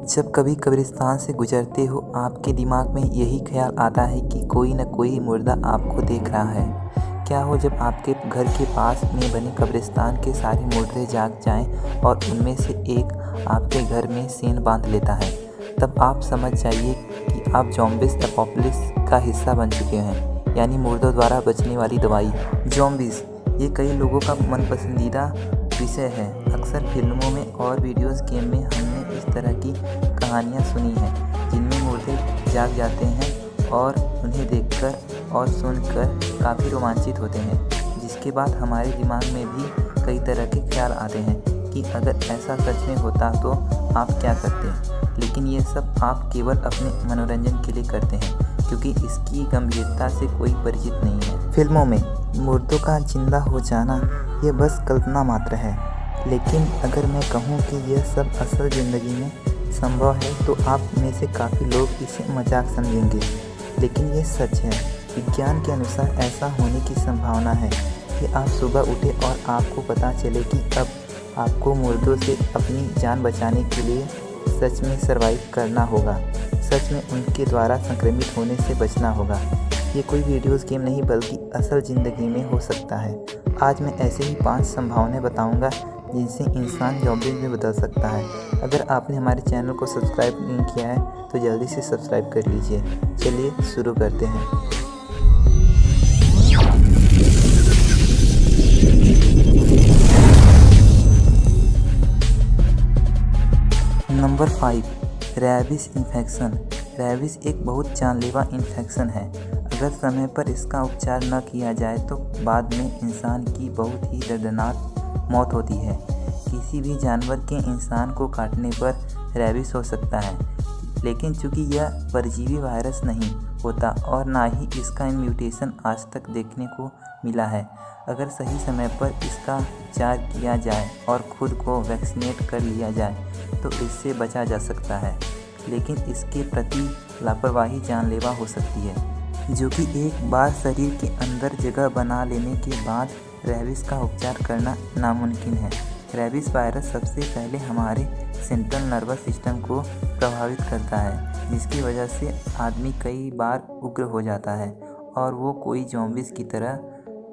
जब कभी कब्रिस्तान से गुजरते हो, आपके दिमाग में यही ख्याल आता है कि कोई न कोई मुर्दा आपको देख रहा है। क्या हो जब आपके घर के पास में बने कब्रिस्तान के सारे मुर्दे जाग जाएं और उनमें से एक आपके घर में सीन बांध लेता है। तब आप समझ जाइए कि आप ज़ॉम्बीज़ एपोकेलिप्स का हिस्सा बन चुके हैं, यानी मुर्दों द्वारा बचने वाली दवाई। ज़ॉम्बीज़ ये कई लोगों का मनपसंदीदा विषय है। अक्सर फिल्मों में और वीडियोज़ गेम में हमने इस तरह की कहानियाँ सुनी हैं, जिनमें मुर्दे जाग जाते हैं और उन्हें देखकर और सुनकर काफ़ी रोमांचित होते हैं। जिसके बाद हमारे दिमाग में भी कई तरह के ख्याल आते हैं कि अगर ऐसा सच में होता तो आप क्या करते। लेकिन ये सब आप केवल अपने मनोरंजन के लिए करते हैं, क्योंकि इसकी गंभीरता से कोई परिचित नहीं है। फिल्मों में मुर्दों का जिंदा हो जाना ये बस कल्पना मात्र है, लेकिन अगर मैं कहूँ कि यह सब असल ज़िंदगी में संभव है तो आप में से काफ़ी लोग इसे मजाक समझेंगे, लेकिन ये सच है। विज्ञान के अनुसार ऐसा होने की संभावना है कि आप सुबह उठे और आपको पता चले कि अब आपको मुर्दों से अपनी जान बचाने के लिए सच में सर्वाइव करना होगा, सच में उनके द्वारा संक्रमित होने से बचना होगा। ये कोई वीडियोज़ गेम नहीं बल्कि असल ज़िंदगी में हो सकता है। आज मैं ऐसे ही 5 संभावनाएं बताऊंगा जिनसे इंसान ज़ॉम्बीज़ में बदल सकता है। अगर आपने हमारे चैनल को सब्सक्राइब नहीं किया है तो जल्दी से सब्सक्राइब कर लीजिए। चलिए शुरू करते हैं। Number 5, rabies infection. रेबीज़ एक बहुत जानलेवा इन्फेक्शन है। अगर समय पर इसका उपचार न किया जाए तो बाद में इंसान की बहुत ही दर्दनाक मौत होती है। किसी भी जानवर के इंसान को काटने पर रेबीज़ हो सकता है, लेकिन चूंकि यह परजीवी वायरस नहीं होता और ना ही इसका म्यूटेशन आज तक देखने को मिला है। अगर सही समय पर इसका उपचार किया जाए और खुद को वैक्सीनेट कर लिया जाए तो इससे बचा जा सकता है, लेकिन इसके प्रति लापरवाही जानलेवा हो सकती है, जो कि एक बार शरीर के अंदर जगह बना लेने के बाद रेबीज़ का उपचार करना नामुमकिन है। रेबीज़ वायरस सबसे पहले हमारे सेंट्रल नर्वस सिस्टम को प्रभावित करता है, जिसकी वजह से आदमी कई बार उग्र हो जाता है और वो कोई ज़ॉम्बीज़ की तरह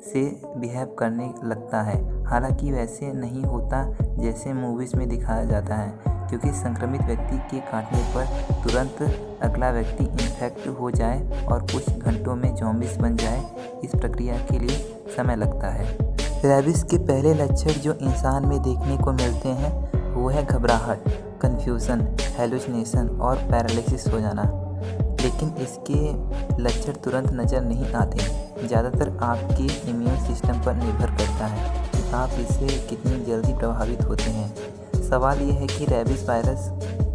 से बिहेव करने लगता है। हालांकि वैसे नहीं होता जैसे मूवीज़ में दिखाया जाता है, क्योंकि संक्रमित व्यक्ति के काटने पर तुरंत अगला व्यक्ति इन्फेक्ट हो जाए और कुछ घंटों में ज़ॉम्बीज़ बन जाए, इस प्रक्रिया के लिए समय लगता है। रेबीज़ के पहले लक्षण जो इंसान में देखने को मिलते हैं वो है घबराहट, कन्फ्यूज़न, हेलुसिनेशन और पैरालिसिस हो जाना, लेकिन इसके लक्षण तुरंत नज़र नहीं आते। ज़्यादातर आपके इम्यून सिस्टम पर निर्भर करता है कि आप इससे कितनी जल्दी प्रभावित होते हैं। सवाल यह है कि रेबीज़ वायरस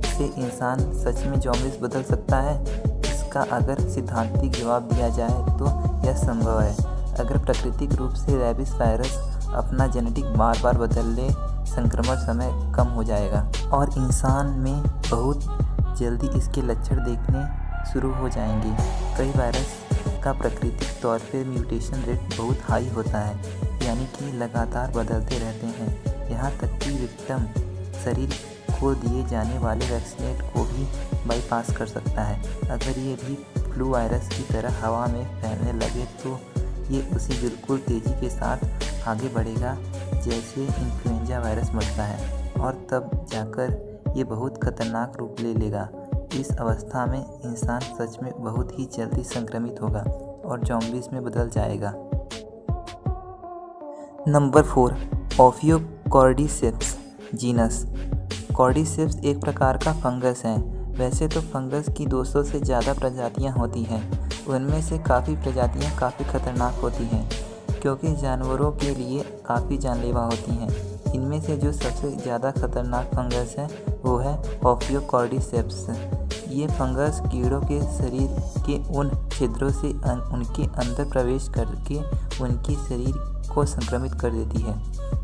से इंसान सच में ज़ॉम्बीज़ बदल सकता है। इसका अगर सिद्धांतिक जवाब दिया जाए तो यह संभव है। अगर प्राकृतिक रूप से रेबीज़ वायरस अपना जेनेटिक बार बार बदल ले, संक्रमण समय कम हो जाएगा और इंसान में बहुत जल्दी इसके लक्षण देखने शुरू हो जाएंगे। कई वायरस का प्राकृतिक तौर पर म्यूटेशन रेट बहुत हाई होता है, यानी कि लगातार बदलते रहते हैं। यहाँ तक कि विक्टिम शरीर को दिए जाने वाले वैक्सीनेट को भी बाईपास कर सकता है। अगर ये भी फ्लू वायरस की तरह हवा में फैलने लगे तो ये उसी बिल्कुल तेज़ी के साथ आगे बढ़ेगा जैसे इन्फ्लुएंजा वायरस बढ़ता है, और तब जाकर ये बहुत खतरनाक रूप ले लेगा। इस अवस्था में इंसान सच में बहुत ही जल्दी संक्रमित होगा और ज़ॉम्बीज़ में बदल जाएगा। Number 4, ओफियोकॉर्डिसेप्स genus. कॉर्डिसेप्स एक प्रकार का फंगस है। वैसे तो फंगस की 200 से ज़्यादा प्रजातियां होती हैं। उनमें से काफ़ी प्रजातियां काफ़ी खतरनाक होती हैं, क्योंकि जानवरों के लिए काफ़ी जानलेवा होती हैं। इनमें से जो सबसे ज़्यादा खतरनाक फंगस है वो है ओफियोकॉर्डिसेप्स। ये फंगस कीड़ों के शरीर के उन छिद्रों से उनके अंदर प्रवेश करके उनके शरीर को संक्रमित कर देती है,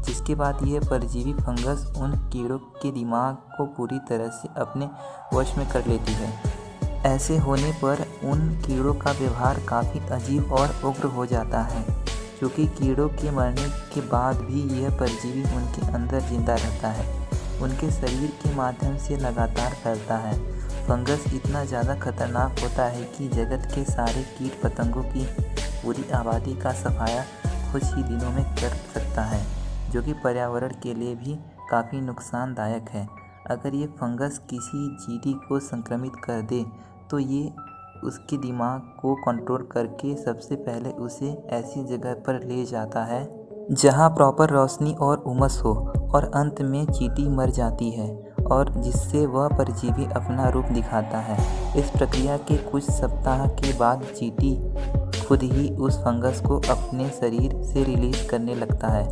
जिसके बाद यह परजीवी फंगस उन कीड़ों के दिमाग को पूरी तरह से अपने वश में कर लेती है। ऐसे होने पर उन कीड़ों का व्यवहार काफ़ी अजीब और उग्र हो जाता है। क्योंकि कीड़ों के मरने के बाद भी यह परजीवी उनके अंदर जिंदा रहता है, उनके शरीर के माध्यम से लगातार फैलता है। फंगस इतना ज़्यादा खतरनाक होता है कि जगत के सारे कीट पतंगों की पूरी आबादी का सफाया कुछ ही दिनों में कर सकता है, जो कि पर्यावरण के लिए भी काफ़ी नुकसानदायक है। अगर ये फंगस किसी चींटी को संक्रमित कर दे तो ये उसके दिमाग को कंट्रोल करके सबसे पहले उसे ऐसी जगह पर ले जाता है जहाँ प्रॉपर रोशनी और उमस हो, और अंत में चींटी मर जाती है और जिससे वह परजीवी अपना रूप दिखाता है। इस प्रक्रिया के कुछ सप्ताह के बाद चींटी खुद ही उस फंगस को अपने शरीर से रिलीज करने लगता है,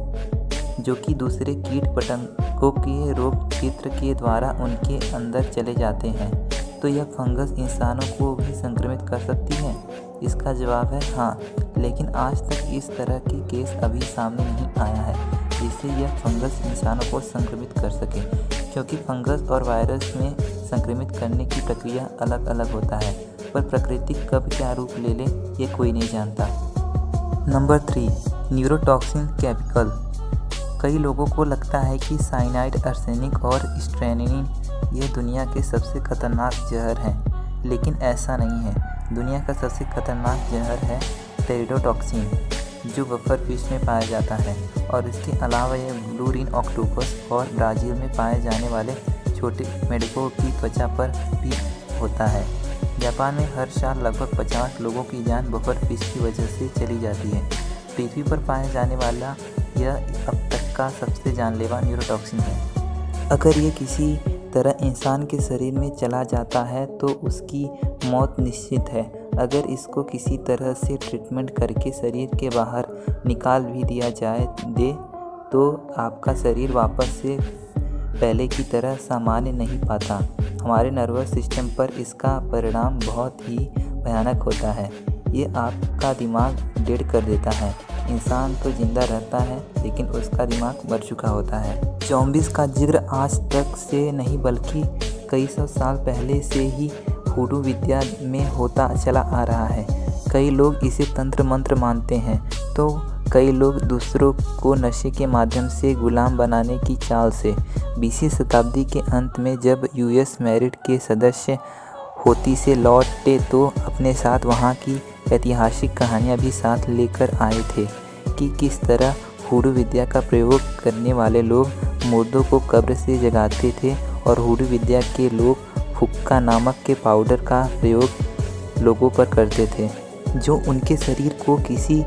जो कि दूसरे कीट पतंगों के रोग क्षेत्र के द्वारा उनके अंदर चले जाते हैं। तो यह फंगस इंसानों को भी संक्रमित कर सकती है? इसका जवाब है हाँ, लेकिन आज तक इस तरह के केस अभी सामने नहीं आया है जिससे यह फंगस इंसानों को संक्रमित कर सके, क्योंकि फंगस और वायरस में संक्रमित करने की प्रक्रिया अलग अलग होता है, पर प्रकृति कब क्या रूप ले ले ये कोई नहीं जानता। Number 3, neurotoxin chemical. कई लोगों को लगता है कि साइनाइड, आर्सेनिक और स्ट्रेनिन ये दुनिया के सबसे खतरनाक जहर हैं, लेकिन ऐसा नहीं है। दुनिया का सबसे खतरनाक जहर है टेरिडोटॉक्सिन, जो बफर फिश में पाया जाता है, और इसके अलावा यह ब्लू रिन ऑक्टोपस और ब्राज़ील में पाए जाने वाले छोटे मेढकों की त्वचा पर भी होता है। जापान में हर साल लगभग 50 लोगों की जान बफर फिश की वजह से चली जाती है। पृथ्वी पर पाए जाने वाला यह अब तक का सबसे जानलेवा न्यूरोटॉक्सिन है। अगर ये किसी तरह इंसान के शरीर में चला जाता है तो उसकी मौत निश्चित है। अगर इसको किसी तरह से ट्रीटमेंट करके शरीर के बाहर निकाल भी दिया जाए तो आपका शरीर वापस से पहले की तरह सामान्य नहीं पाता। हमारे नर्वस सिस्टम पर इसका परिणाम बहुत ही भयानक होता है। ये आपका दिमाग डेड कर देता है। इंसान तो जिंदा रहता है लेकिन उसका दिमाग मर चुका होता है। ज़ॉम्बीज़ का जिक्र आज तक से नहीं बल्कि कई सौ साल पहले से ही वुडू विद्या में होता चला आ रहा है। कई लोग इसे तंत्र मंत्र मानते हैं तो कई लोग दूसरों को नशे के माध्यम से गुलाम बनाने की चाल से। 20वीं शताब्दी के अंत में जब यूएस मेरिट के सदस्य होती से लौटे तो अपने साथ वहाँ की ऐतिहासिक कहानियाँ भी साथ लेकर आए थे कि किस तरह वुडू विद्या का प्रयोग करने वाले लोग मुर्दों को कब्र से जगाते थे और वुडू विद्या के लोग हुक्का नामक के पाउडर का प्रयोग लोगों पर करते थे, जो उनके शरीर को किसी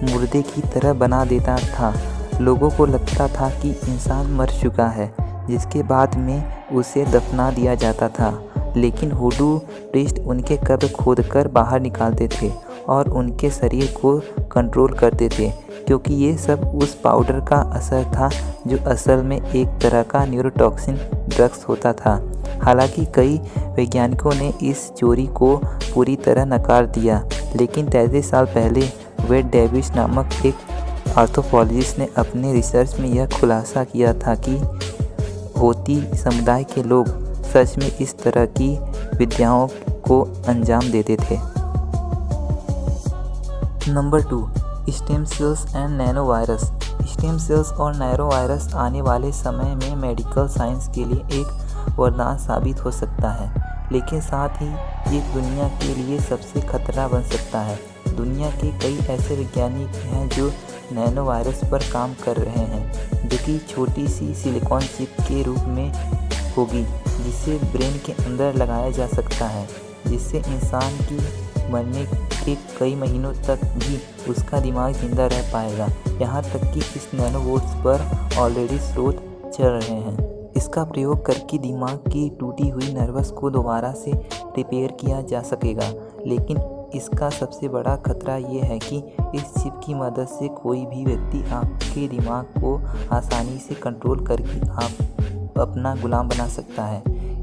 मुर्दे की तरह बना देता था। लोगों को लगता था कि इंसान मर चुका है, जिसके बाद में उसे दफना दिया जाता था, लेकिन वुडू प्रीस्ट उनके कब्र खोदकर बाहर निकालते थे और उनके शरीर को कंट्रोल करते थे, क्योंकि ये सब उस पाउडर का असर था जो असल में एक तरह का न्यूरोटॉक्सिन ड्रग्स होता था। हालांकि कई वैज्ञानिकों ने इस चोरी को पूरी तरह नकार दिया, लेकिन 33 साल पहले वेड डेविस नामक एक आर्थ्रोपोलॉजिस्ट ने अपने रिसर्च में यह खुलासा किया था कि होती समुदाय के लोग सच में इस तरह की विद्याओं को अंजाम देते थे। Number 2, stem cells and nano virus. Stem cells और नैनो वायरस आने वाले समय में मेडिकल साइंस के लिए एक वरदान साबित हो सकता है, लेकिन साथ ही ये दुनिया के लिए सबसे खतरा बन सकता है। दुनिया के कई ऐसे वैज्ञानिक हैं जो नैनो वायरस पर काम कर रहे हैं, जो कि छोटी सी सिलिकॉन चिप के रूप में होगी, जिसे ब्रेन के अंदर लगाया जा सकता है, जिससे इंसान की मरने के कई महीनों तक भी उसका दिमाग जिंदा रह पाएगा। यहाँ तक कि इस नैनोबोट्स पर ऑलरेडी शोध चल रहे हैं। इसका प्रयोग करके दिमाग की टूटी हुई नर्वस को दोबारा से रिपेयर किया जा सकेगा, लेकिन इसका सबसे बड़ा खतरा ये है कि इस चिप की मदद से कोई भी व्यक्ति आपके दिमाग को आसानी से कंट्रोल करके आप अपना गुलाम बना सकता है।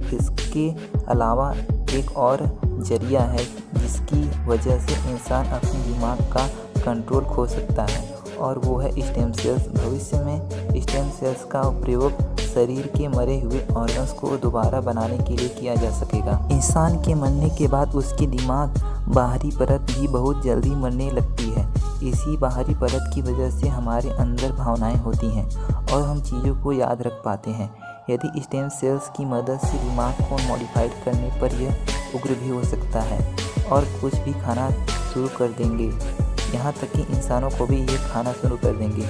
इसके अलावा एक और जरिया है जिसकी वजह से इंसान अपने दिमाग का कंट्रोल खो सकता है, और वो है स्टेम सेल्स। भविष्य में स्टेम सेल्स का प्रयोग शरीर के मरे हुए ऑर्गन्स को दोबारा बनाने के लिए किया जा सकेगा। इंसान के मरने के बाद उसके दिमाग बाहरी परत भी बहुत जल्दी मरने लगती है। इसी बाहरी परत की वजह से हमारे अंदर भावनाएं होती हैं और हम चीज़ों को याद रख पाते हैं। यदि स्टेम सेल्स की मदद से दिमाग को मॉडिफाइड करने पर यह उग्र भी हो सकता है और कुछ भी खाना शुरू कर देंगे, यहाँ तक कि इंसानों को भी ये खाना शुरू कर देंगे।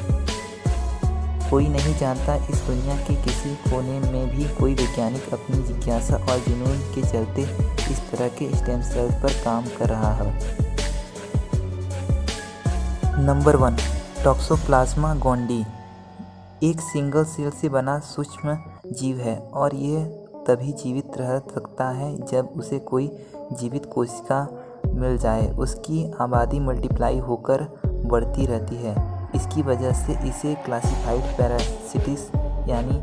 कोई नहीं जानता इस दुनिया के किसी कोने में भी कोई वैज्ञानिक अपनी जिज्ञासा और जुनून के चलते इस तरह के स्टेम सेल्स पर काम कर रहा है। नंबर 1, टॉक्सोप्लाज्मा गोंडी एक सिंगल सेल से बना सूक्ष्म जीव है और यह तभी जीवित रह सकता है जब उसे कोई जीवित कोशिका मिल जाए। उसकी आबादी मल्टीप्लाई होकर बढ़ती रहती है। इसकी वजह से इसे क्लासिफाइड पैरासिटिस यानी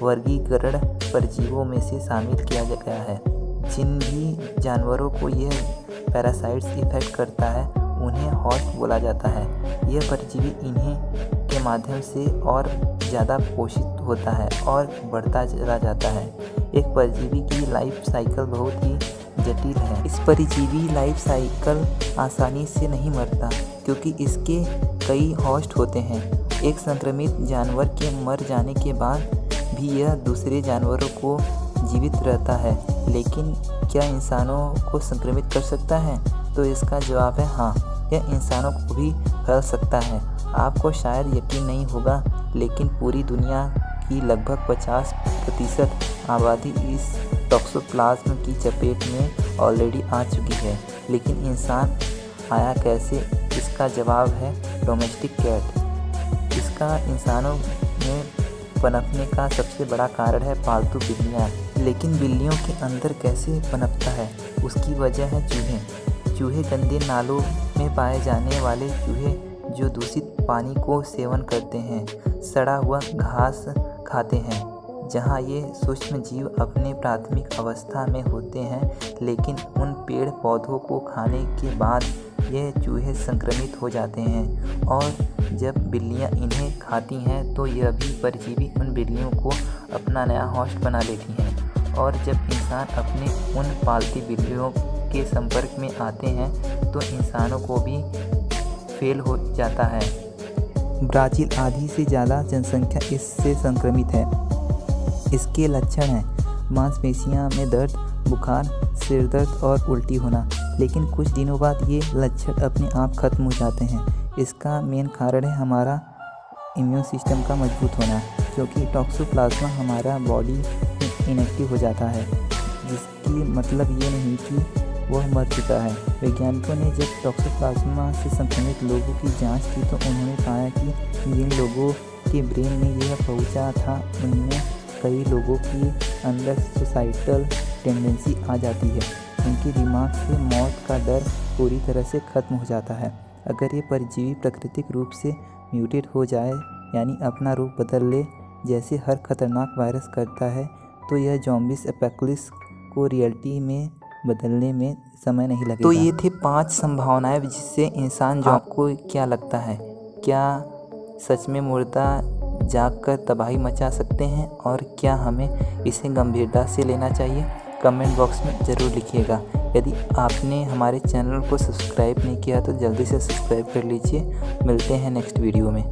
वर्गीकरण परजीवों में से शामिल किया गया है। जिन भी जानवरों को यह पैरासाइट्स इफेक्ट करता है उन्हें हॉस्ट बोला जाता है। यह परजीवी इन्हें के माध्यम से और ज़्यादा पोषित होता है और बढ़ता चला जाता है। एक परजीवी की लाइफ साइकिल बहुत ही जटिल है। इस परजीवी लाइफ साइकिल आसानी से नहीं मरता क्योंकि इसके कई होस्ट होते हैं। एक संक्रमित जानवर के मर जाने के बाद भी यह दूसरे जानवरों को जीवित रहता है। लेकिन क्या इंसानों को संक्रमित कर सकता है? तो इसका जवाब है हाँ, यह इंसानों को भी फैल सकता है। आपको शायद यकीन नहीं होगा, लेकिन पूरी दुनिया की लगभग 50% आबादी इस टॉक्सोप्लाज्म की चपेट में ऑलरेडी आ चुकी है। लेकिन इंसान आया कैसे? इसका जवाब है डोमेस्टिक कैट। इसका इंसानों में पनपने का सबसे बड़ा कारण है पालतू बिल्लियाँ। लेकिन बिल्लियों के अंदर कैसे पनपता है? उसकी वजह है चूहे गंदे नालों में पाए जाने वाले चूहे जो दूषित पानी को सेवन करते हैं, सड़ा हुआ घास खाते हैं। जहाँ ये सूक्ष्म जीव अपने प्राथमिक अवस्था में होते हैं, लेकिन उन पेड़ पौधों को खाने के बाद ये चूहे संक्रमित हो जाते हैं और जब बिल्लियाँ इन्हें खाती हैं तो यह भी परजीवी उन बिल्लियों को अपना नया होस्ट बना लेती हैं और जब इंसान अपने उन पालती बिल्लियों के संपर्क में आते हैं तो इंसानों को भी फेल हो जाता है। ब्राज़ील आधी से ज़्यादा जनसंख्या इससे संक्रमित है। इसके लक्षण हैं मांसपेशियों में दर्द, बुखार, सिर दर्द और उल्टी होना। लेकिन कुछ दिनों बाद ये लक्षण अपने आप खत्म हो जाते हैं। इसका मेन कारण है हमारा इम्यून सिस्टम का मजबूत होना, क्योंकि टॉक्सोप्लाज्मा हमारा बॉडी इनएक्टिव हो जाता है, जिसकी मतलब ये नहीं कि वह मर चुका है। वैज्ञानिकों ने जब टॉक्सोप्लाज्मा से संक्रमित लोगों की जांच की तो उन्होंने पाया कि जिन लोगों के ब्रेन में यह पहुंचा था उनमें कई लोगों के अंदर सुसाइडल टेंडेंसी आ जाती है। उनके दिमाग से मौत का डर पूरी तरह से खत्म हो जाता है। अगर ये परजीवी प्राकृतिक रूप से म्यूटेट हो जाए, यानी अपना रूप बदल ले जैसे हर खतरनाक वायरस करता है, तो यह ज़ॉम्बीज़ एपोकैलिप्स को रियलिटी में बदलने में समय नहीं लगेगा। तो ये थे 5 संभावनाएं जिससे इंसान आपको क्या लगता है, क्या सच में मुर्दा जागकर तबाही मचा सकते हैं और क्या हमें इसे गंभीरता से लेना चाहिए? कमेंट बॉक्स में ज़रूर लिखिएगा। यदि आपने हमारे चैनल को सब्सक्राइब नहीं किया तो जल्दी से सब्सक्राइब कर लीजिए। मिलते हैं नेक्स्ट वीडियो में।